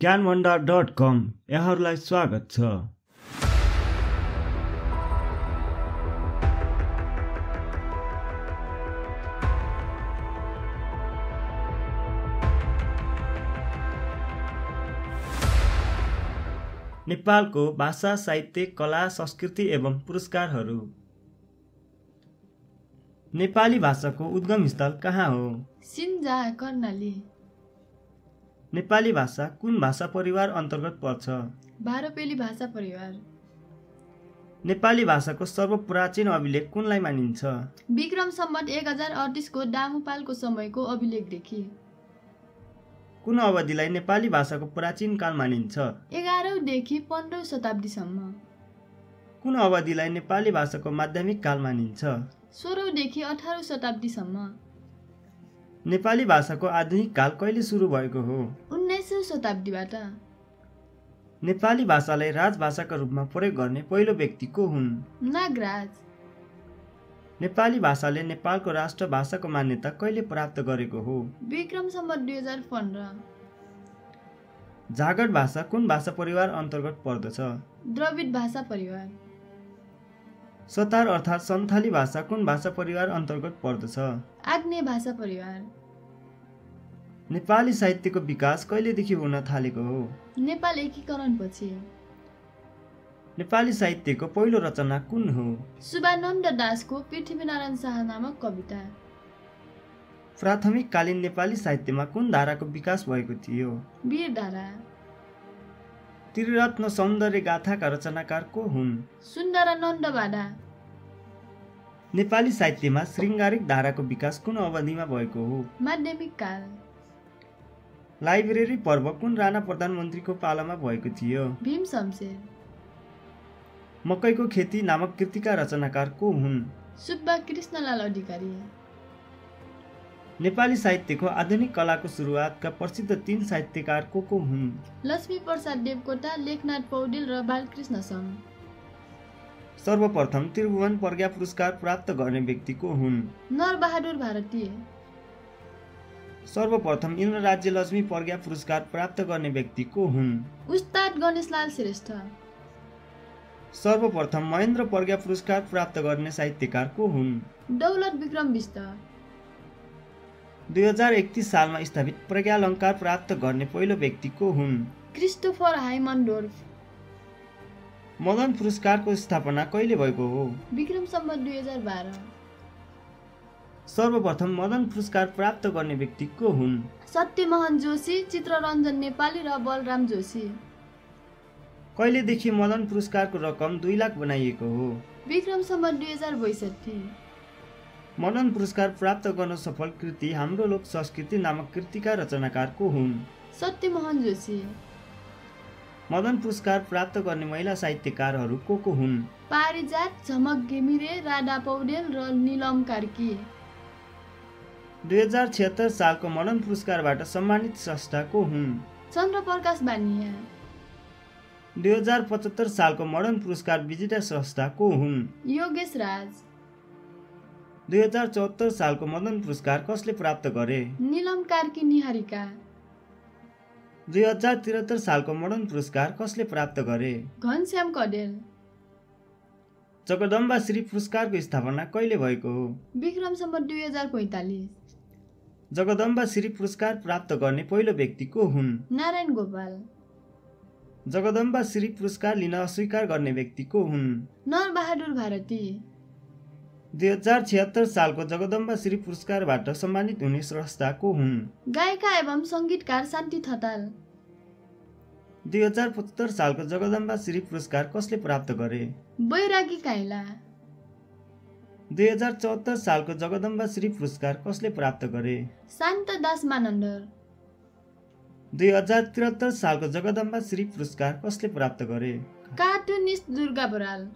ज्ञानभण्डार.com यहाँहरूलाई स्वागत छ। नेपालको भाषा, साहित्य, कला, संस्कृति एवं पुरस्कारहरू। नेपाली भाषाको उद्गम स्थल कहाँ हो? सिन्जा कर्णाली। नेपाली भाषा कुन भाषा परिवार अन्तर्गत पर्छ? भारोपेली भाषा परिवार। नेपाली भाषाको सर्वप्राचीन अभिलेख कुनलाई मानिन्छ? विक्रम सम्वत 1038 को दामुपालको समयको अभिलेखदेखि। कुन अवधिलाई नेपाली भाषाको प्राचीन काल मानिन्छ? 11औं देखि 15औं शताब्दीसम्म। कुन अवधिलाई नेपाली भाषाको माध्यमिक काल मानिन्छ? 16औं देखि 18औं शताब्दीसम्म। नेपाली भाषाको आधुनिक काल कहिले सुरु भएको हो? 19औं शताब्दीबाट। नेपाली भाषालाई राजभाषाका रूपमा प्रयोग गर्ने पहिलो व्यक्ति को हुन्? नागराज। नेपाली भाषाले नेपालको राष्ट्र भाषाको मान्यता कहिले प्राप्त गरेको हो? विक्रम सम्वत 2015। जागड भाषा कुन भाषा परिवार अन्तर्गत पर्दछ? द्रविड भाषा परिवार। सतार अर्थात् सन्थाली भाषा कुन भाषा परिवार अन्तर्गत पर्दछ? आग्नेय भाषा परिवार। नेपाली साहित्यको विकास कहिलेदेखि हुन थालेको हो? नेपाल एकीकरणपछि। नेपाली साहित्यको पहिलो रचना कुन हो? सुभानन्द दासको पृथ्वीनारायण शाह नामक कविता। प्राथमिक कालीन नेपाली साहित्यमा कुन धाराको विकास भएको थियो? वीरधारा। त्रिरत्न सौन्दर्य गाथाका रचनाकार को हुन्? सुन्दरानन्द बाडा। नेपाली साहित्यमा श्रृङ्गारिक धाराको विकास कुन अवधिमा भएको हो? माध्यमिक काल। लाइब्रेरी पर्व कुन राणा प्रधानमन्त्रीको पालामा भएको थियो? भीम शमशेर। मकैको खेती नामक कृतिका रचनाकार को हुन्? सुब्बा कृष्णलाल अधिकारी। नेपाली साहित्यको आधुनिक कलाको सुरुवातका प्रसिद्ध 3 साहित्यकार को हुन्? लक्ष्मी प्रसाद देवकोटा, लेखनाथ पौडेल र बालकृष्ण सम। सर्वप्रथम त्रिभुवन प्रज्ञा पुरस्कार प्राप्त गर्ने व्यक्ति को हुन्? नरबहादुर भारतीय। सर्वप्रथम इन्द्र राज्य लक्ष्मी प्रज्ञा पुरस्कार प्राप्त गर्ने व्यक्ति को हुन्? उस्ताद गणेशलाल श्रेष्ठ। सर्वप्रथम महेन्द्र प्रज्ञा पुरस्कार प्राप्त गर्ने साहित्यकार को हुन्? दौलत विक्रम बिष्ट। 2031 सालमा स्थापित प्रज्ञालङ्कार प्राप्त गर्ने पहिलो व्यक्ति को हुन्? क्रिस्टोफर हाइमन्डोर्फ। मदन पुरस्कारको स्थापना कहिले भएको हो? विक्रम सम्वत 2012। सर्वप्रथम मदन पुरस्कार प्राप्त गर्ने व्यक्ति को हुन्? सत्यमोहन जोशी, चित्ररञ्जन नेपाली र बलराम जोशी। कहिलेदेखि मदन पुरस्कारको रकम 2 लाख बनाइएको हो? विक्रम सम्वत 2062। मदन पुरस्कार प्राप्त गर्न सफल कृति हाम्रो लोक संस्कृति नामक कृतिका रचनाकार को हुन्? सत्यमोहन जोशी। मदन पुरस्कार प्राप्त गर्ने महिला साहित्यकारहरू को हुन्? पारिजात, झमक घिमिरे, राधा पौडेल र नीलम कार्की। 2076 सालको मदन पुरस्कारबाट सम्मानित स्रष्टा को हुन्? चन्द्रप्रकाश बानिया। 2075 सालको मदन पुरस्कार विजेता स्रष्टा को हुन्? योगेश राज। 2074 सालको मदन पुरस्कार कसले प्राप्त गरे? नीलम कार्की निहारिका। 2073 सालको मदन पुरस्कार कसले प्राप्त गरे? घनश्याम कडेल। जगदम्बा श्री पुरस्कारको स्थापना कहिले भएको हो? विक्रम सम्वत 2045। जगदम्बा श्री पुरस्कार प्राप्त गर्ने पहिलो व्यक्ति को हुन्? नारायण गोपाल। जगदम्बा श्री पुरस्कार लिन अस्वीकार गर्ने व्यक्ति को हुन्? नरबहादुर भारती। 2076 सालको जगदम्बा श्री पुरस्कारबाट सम्मानित हुने स्रष्टा को हुन्? गायिका एवं सङ्गीतकार शान्ति ठटाल। 2075 सालको जगदम्बा श्री पुरस्कार कसले प्राप्त गरे? बैरागी काइला। 2074 सालको जगदम्बा श्री पुरस्कार कसले प्राप्त गरे? शान्त दास मानन्दर। 2073 सालको जगदम्बा श्री पुरस्कार कसले प्राप्त गरे? कार्टुनिस्ट दुर्गा बराल।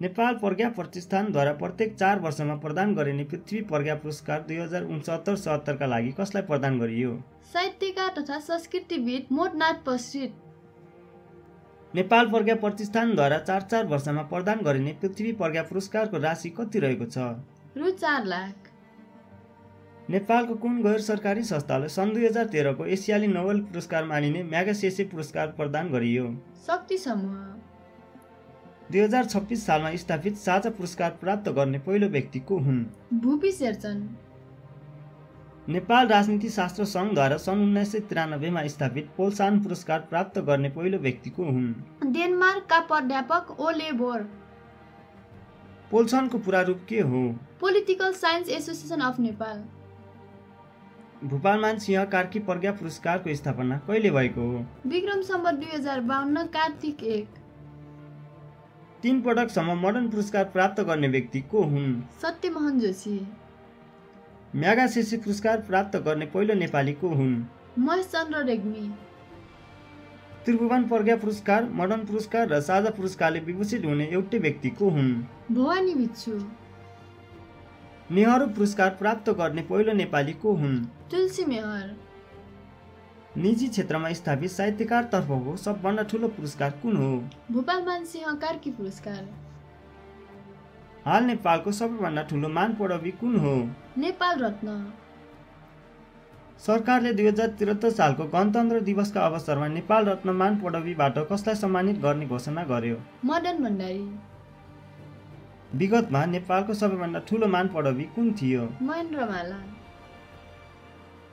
नेपाल प्रज्ञा प्रतिष्ठानद्वारा प्रत्येक 4 वर्षमा प्रदान गरिने पृथ्वी प्रज्ञा पुरस्कार 2069-70 का लागि कसलाई प्रदान गरियो? साहित्यकार तथा संस्कृतिविद मोटनाथ पश्चित। नेपाल प्रज्ञा प्रतिष्ठानद्वारा 4 वर्षमा प्रदान गरिने पृथ्वी प्रज्ञा पुरस्कारको राशि कति रहेको छ? रु 4 लाख। नेपालको कुन गैर सरकारी संस्थाले सन् 2013 को एसियाली नोबेल पुरस्कार मानिने म्यागसेसे पुरस्कार प्रदान गरियो? शक्ति समूह। 2026 सालमा स्थापित साझा पुरस्कार प्राप्त गर्ने पहिलो व्यक्ति को हुन्? भूपी शेरचन। नेपाल राजनीति शास्त्र सङ्घद्वारा सन् 1993 मा स्थापित पोल्सान पुरस्कार प्राप्त गर्ने पहिलो व्यक्ति को हुन्? डेनमार्कका प्राध्यापक ओले बोर। पोल्सनको पुरा रूप के हो? Political science association of Nepal. Bhupalman Singh Karki Pragya पुरस्कारको स्थापना कहिले भएको हो? विक्रम सम्वत 2052 कार्तिक 1। 3 पटकसम्म मदन पुरस्कार प्राप्त गर्ने व्यक्ति को हुन्? सत्यमोहन जोशी। म्यागसेसे पुरस्कार प्राप्त गर्ने पहिलो नेपाली को हुन्? महेश चन्द्र रेग्मी। त्रिभुवन प्रज्ञा पुरस्कार, मदन पुरस्कार र साझा पुरस्कारले विभूषित हुने एउटै व्यक्ति को हुन्? भवानी भिक्षु। नेहरू पुरस्कार प्राप्त गर्ने पहिलो नेपाली को हुन्? तुलसी मेहर। निजी क्षेत्रमा स्थापित साहित्यकार तर्फको सबभन्दा ठूलो पुरस्कार कुन हो? भूपालमान सिंह कार्की पुरस्कार। हाल नेपालको सबैभन्दा ठूलो मान पदवी कुन हो? नेपाल रत्न। सरकारले 2073 सालको गणतन्त्र दिवसका अवसरमा नेपाल रत्न मान पदवीबाट कसलाई सम्मानित गर्ने घोषणा गर्यो? मदन भण्डारी। विगतमा नेपालको सबैभन्दा ठूलो मान पदवी कुन थियो? महेन्द्रमाला।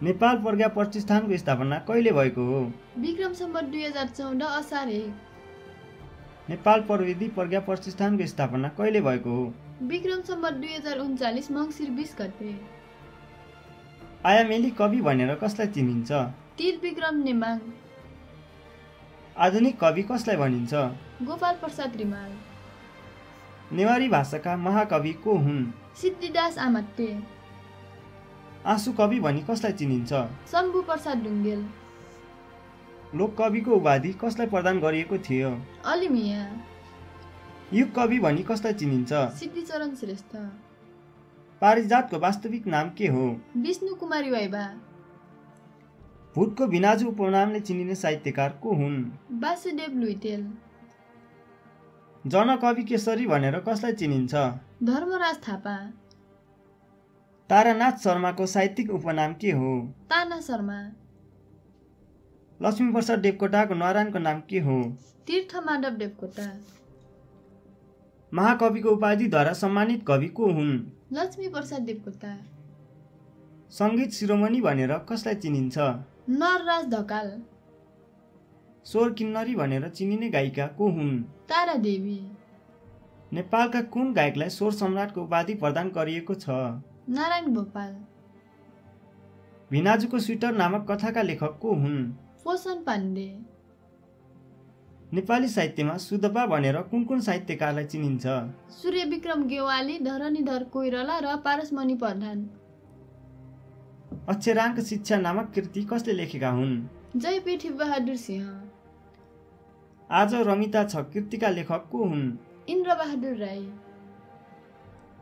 नेपाल प्रज्ञा प्रतिष्ठानको स्थापना कहिले भएको हो? विक्रम सम्वत 2014 असार 1। नेपाल प्रविधि प्रज्ञा प्रतिष्ठानको स्थापना कहिले भएको हो? विक्रम सम्वत 2039 मङ्सिर 20 गते। आयामेली कवि भनेर कसलाई चिनिन्छ? तिर विक्रम नेमाङ। आधुनिक कवि कसलाई भनिन्छ? गोपाल प्रसाद रिमाल। नेवारी भाषाका महाकवि को हुन्? सिद्धिदास आमात्य। आँसु कवि भनी कसलाई चिनिन्छ? शम्भु प्रसाद ढुङ्गेल। लोककविको उपाधि कसलाई प्रदान गरिएको थियो? अली मिया। युग कवि भनी कसलाई चिनिन्छ? सिद्धिचरण श्रेष्ठ। पारिजातको वास्तविक नाम के हो? विष्णु कुमारी वाइबा। भुटको भिनाजु उपनामले चिनिने साहित्यकार को हुन्? वासुदेव लुइटेल। जनकवि केसरी भनेर कसलाई चिनिन्छ? धर्मराज थापा। तारानाथ शर्माको साहित्यिक उपनाम के हो? ताना शर्मा। लक्ष्मीप्रसाद देवकोटाको नारायणको नाम के हो? तीर्थ माधव देवकोटा। महाकविको उपाधिद्वारा सम्मानित कवि को हुन्? लक्ष्मी प्रसाद देवकोटा। सङ्गीत शिरोमणि भनेर कसलाई चिनिन्छ? नरराज ढकाल। स्वर किन्नरी भनेर चिनिने गायिका को हुन्? तारा देवी। नेपालका कुन गायकलाई स्वर सम्राटको उपाधि प्रदान गरिएको छ? नारायण गोपाल। भिनाजुको स्वेटर नामक कथाका लेखक को हुन्? पोषण पाण्डे। नेपाली साहित्यमा सुदपा भनेर कुन कुन साहित्यकारलाई चिनिन्छ? सूर्य विक्रम गेवाली, धरणीधर कोइराला र पारसमणि प्रधान। अक्षराङ्क शिक्षा नामक कृति कसले लेखेका हुन्? जय पृथ्वी बहादुर सिंह। आज रमिता छ कृतिका लेखक को हुन्? इन्द्र बहादुर राई।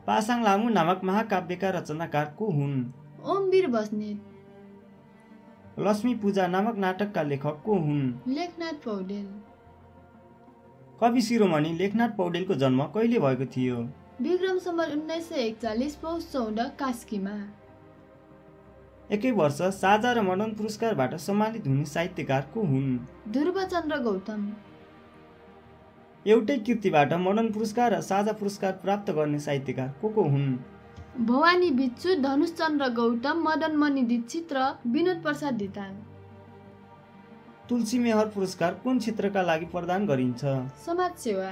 पासाङ लामु नामक महाकाव्यका रचनाकार को हुन्? ओमवीर बस्नेत। लक्ष्मी पूजा नामक नाटकका लेखक को हुन्? लेखनाथ पौडेल। कवि शिरोमणि लेखनाथ पौडेलको जन्म कहिले भएको थियो? विक्रम सम्वत 1941 पौष 14 कास्कीमा। एकै वर्ष साझा र मदन पुरस्कारबाट सम्मानित हुने साहित्यकार को हुन्? ध्रुवचन्द्र गौतम। एउटै कृतिबाट मदन पुरस्कार र साझा पुरस्कार प्राप्त गर्ने साहित्यकार को हुन्? भवानी भिक्षु, धनुषचन्द्र गौतम, मदनमणि दीक्षित र विनोद प्रसाद धिताल। तुलसी मेहर पुरस्कार कुन क्षेत्रका लागि प्रदान गरिन्छ? समाज सेवा।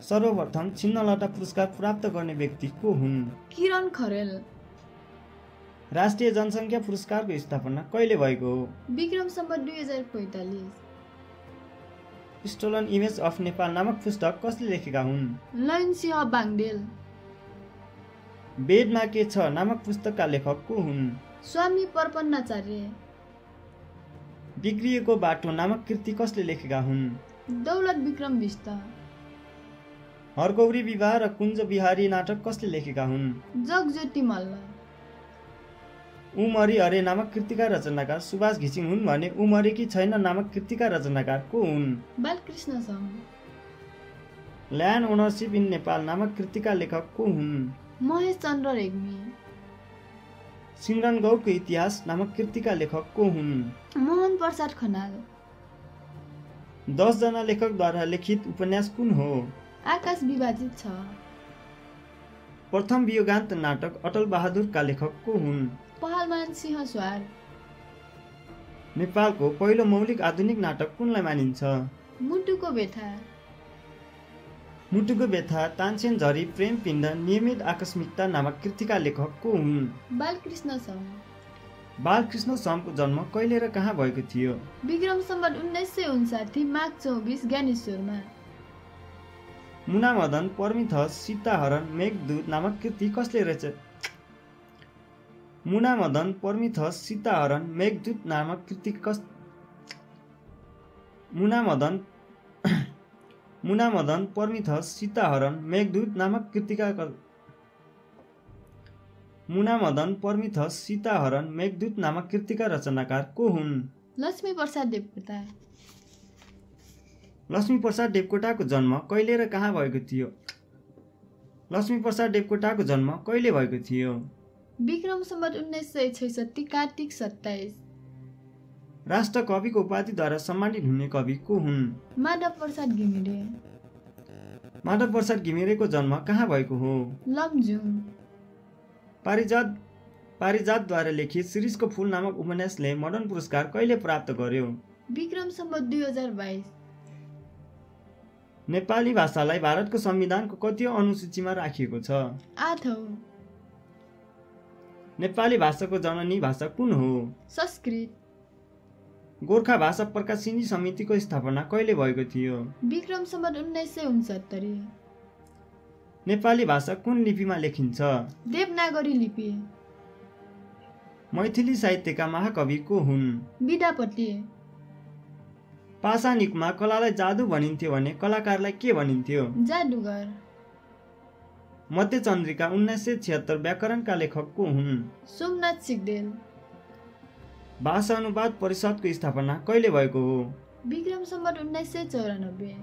सर्वप्रथम छिन्नलटा पुरस्कार प्राप्त गर्ने व्यक्ति को हुन्? किरण खरेल। राष्ट्रिय जनसङ्ख्या पुरस्कारको स्थापना कहिले भएको हो? Vikram Samvat 2045। Stolen image of Nepal नामक पुस्तक कसले लेखेका हुन्? लयन सिंह बाङ्डेल। वेदमा के छ नामक पुस्तकका लेखक को हुन्? स्वामी परपन्नाचार्य। बिग्रिएको बाटो नामक कृति कसले लेखेका हुन्? दौलत विक्रम बिष्ट। हरगौरी विवाह र कुञ्ज बिहारी नाटक कसले लेखेका हुन्? जगज्योति मल्ल। उमरी अरे नामक कृतिका रचनाकार सुभाष घिसिङ हुन् भने उमरेकी छैन नामक कृतिका रचनाकार को हुन्? Balkrishna Sama. Land ownership in Nepal नामक कृतिका लेखक को हुन्? महेश चन्द्र रेग्मी। सिमरन गौडको इतिहास नामक कृतिका लेखक को हुन्? मोहन प्रसाद खनाल। 10 जना लेखकद्वारा लिखित उपन्यास कुन हो? आकाश विभाजित छ। प्रथम वियोगान्त नाटक अटल बहादुरका लेखक को हुन्? पहलमान सिंह स्वार। नेपालको पहिलो मौलिक आधुनिक नाटक कुनलाई मानिन्छ? मुटुको व्यथा। मुटुको व्यथा, तानसेन झरी, प्रेम पिण्ड, नियमित आकस्मिकता नामक कृतिका लेखक को हुन्? बालकृष्ण सम। बालकृष्ण समको जन्म कहिले र कहाँ भएको थियो? विक्रम सम्वत 1959 माघ 24 ज्ञानेश्वरमा। मुनामदन, पर्मिथस, सीताहरण, मेघदूत नामक कृति कसले रचे? मुनामदन, पर्मिथस, सीताहरण, मेघदूत नामक कृति मुनामदन, पर्मिथस, सीताहरण, मेघदूत नामक कृतिका रचनाकार को हुन्? लक्ष्मी प्रसाद देवकोटा। लक्ष्मी प्रसाद देवकोटाको जन्म कहिले र कहाँ भएको थियो? लक्ष्मी प्रसाद देवकोटाको जन्म कहिले भएको थियो? विक्रम सम्वत 1966 कार्तिक 27। राष्ट्र कविको उपाधिद्वारा सम्मानित हुने कवि को हुन्? माधव प्रसाद घिमिरे। माधव प्रसाद घिमिरेको जन्म कहाँ भएको हो? लमजुङ। पारिजातद्वारा लिखित शिरीषको फूल नामक उपन्यासले मदन पुरस्कार कहिले प्राप्त गर्यो? विक्रम सम्वत 2022। नेपाली भाषालाई भारतको संविधानको कति अनुसूचीमा राखिएको छ? 8औं। नेपाली भाषाको जननी भाषा कुन हो? संस्कृत। गोर्खा भाषा प्रकाशिनी समितिको स्थापना कहिले भएको थियो? विक्रम सम्वत 1969। नेपाली भाषा कुन लिपिमा लेखिन्छ? देवनागरी लिपि। मैथिली साहित्यका महाकवि को हुन्? विद्यापति। पाषाणिकमा कलालाई जादु भनिन्थ्यो भने कलाकारलाई के भनिन्थ्यो? जादुगर। मध्यचन्द्रिका 1976 व्याकरणका लेखक को हुन्? सोमनाथ सिग्देल। भाषा अनुवाद परिषदको स्थापना कहिले भएको हो? विक्रम सम्वत 1994।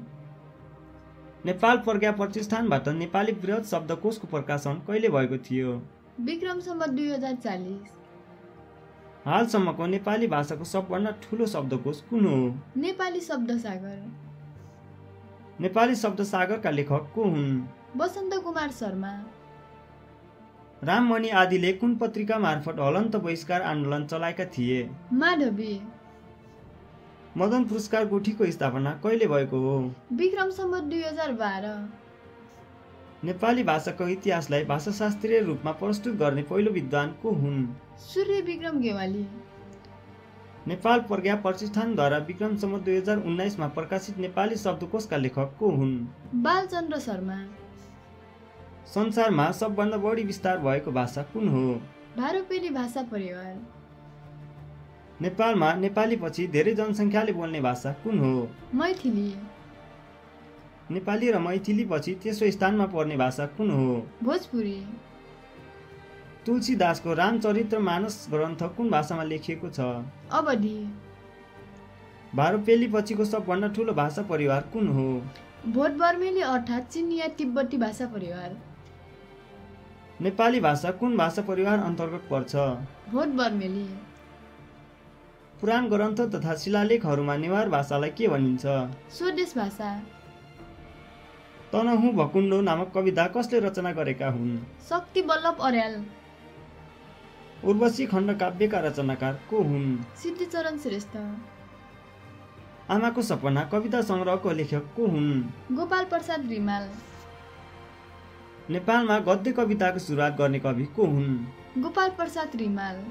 नेपाल प्रज्ञा प्रतिष्ठानबाट नेपाली वृहत शब्दकोशको प्रकाशन कहिले भएको थियो? विक्रम सम्वत 2040। हालसम्मको नेपाली भाषाको सबभन्दा ठूलो शब्दकोश कुन हो? नेपाली शब्दसागर। नेपाली शब्दसागरका लेखक को हुन्? वसन्त कुमार शर्मा। राममणि आदिले कुन पत्रिका मार्फत हलन्त बहिष्कार आन्दोलन चलाएका थिए? माधवी। मदन पुरस्कार गुठीको स्थापना कहिले भएको हो? विक्रम सम्वत 2012। नेपाली भाषाको इतिहासलाई भाषाशास्त्रीय रूपमा प्रस्तुत गर्ने पहिलो विद्वान को हुन्? सूर्य विक्रम गेवाली। नेपाल प्रज्ञा प्रतिष्ठानद्वारा विक्रम सम्वत 2019 मा प्रकाशित नेपाली शब्दकोशका लेखक को हुन्? बालचन्द्र शर्मा। संसारमा सबभन्दा बढी विस्तार भएको भाषा कुन हो? भारोपेली भाषा परिवार। नेपालमा नेपाली पछि धेरै जनसङ्ख्याले बोल्ने भाषा कुन हो? मैथिली। नेपाली र मैथिली पछि तेस्रो स्थानमा पर्ने भाषा कुन हो? भोजपुरी। तुलसीदासको रामचरितमानस ग्रन्थ कुन भाषामा लेखिएको छ? अवधी। भारोपेली पछिको सबभन्दा ठूलो भाषा परिवार कुन हो? भोट बर्मेली अर्थात् चिनिया तिब्बती भाषा परिवार। नेपाली भाषा कुन भाषा परिवार अन्तर्गत पर्छ? भोट बर्मेली। पुराण ग्रन्थ तथा शिलालेखहरूमा नेवार भाषालाई के भनिन्छ? स्वदेश भाषा। तनहुँ भकुण्डो नामक कविता कसले रचना गरेका हुन्? शक्ति बल्लभ अर्याल। उर्वशी खण्ड काव्यका रचनाकार को हुन्? सिद्धिचरण श्रेष्ठ। आमाको सपना कविता संग्रहको लेखक को हुन्? गोपाल प्रसाद रिमाल। नेपालमा गद्य कविताको सुरुवात गर्ने कवि को हुन्? गोपाल प्रसाद रिमाल।